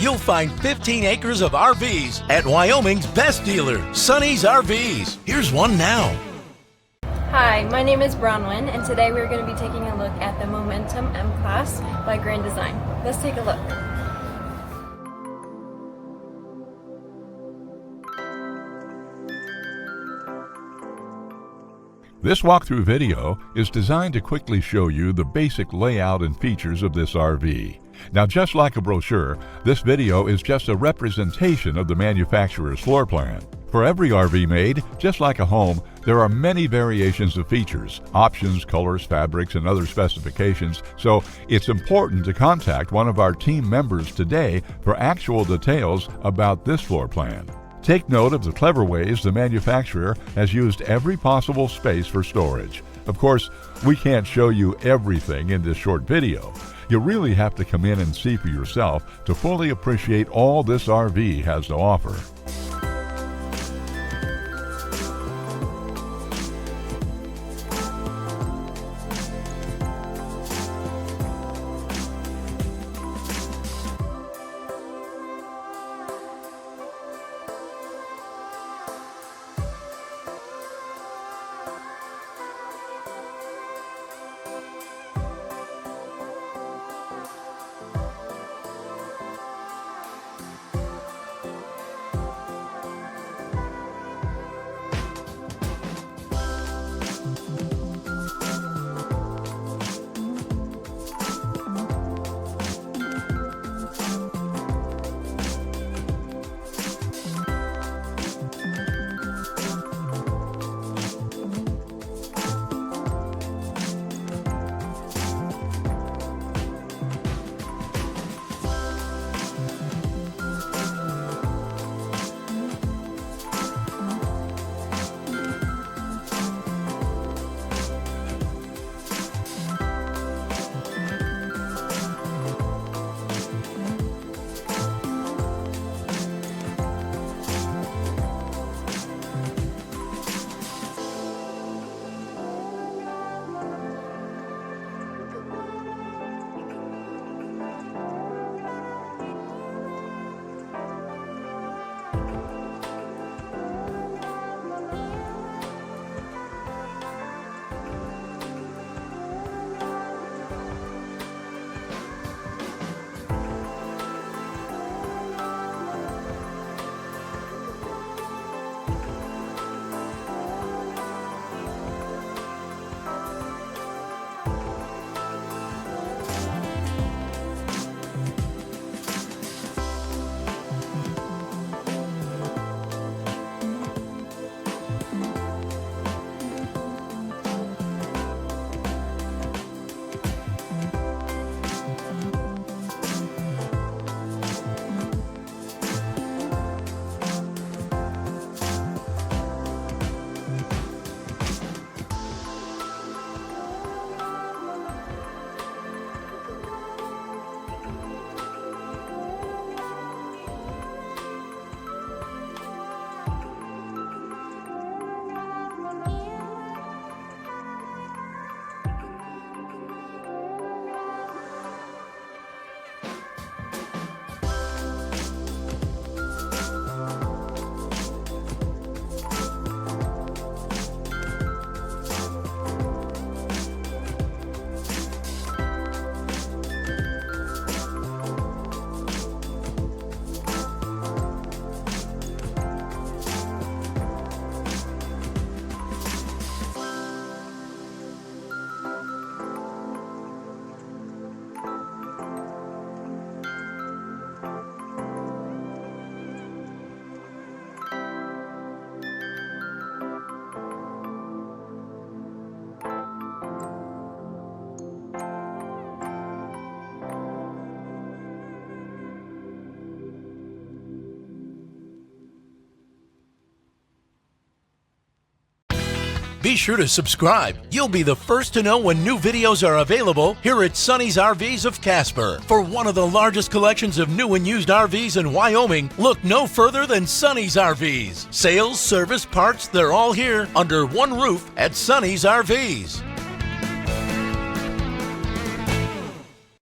you'll find 15 acres of RVs at Wyoming's best dealer, Sonny's RVs. Here's one now. Hi, my name is Bronwyn, and today we're going to be taking a look at the Momentum M-Class by Grand Design. Let's take a look. This walkthrough video is designed to quickly show you the basic layout and features of this RV. Now, just like a brochure, this video is just a representation of the manufacturer's floor plan. For every RV made, just like a home, there are many variations of features, options, colors, fabrics, and other specifications, so it's important to contact one of our team members today for actual details about this floor plan. Take note of the clever ways the manufacturer has used every possible space for storage. Of course, we can't show you everything in this short video. You really have to come in and see for yourself to fully appreciate all this RV has to offer. Be sure to subscribe. You'll be the first to know when new videos are available here at Sonny's RVs of Casper. For one of the largest collections of new and used RVs in Wyoming, look no further than Sonny's RVs. Sales, service, parts, they're all here under one roof at Sonny's RVs.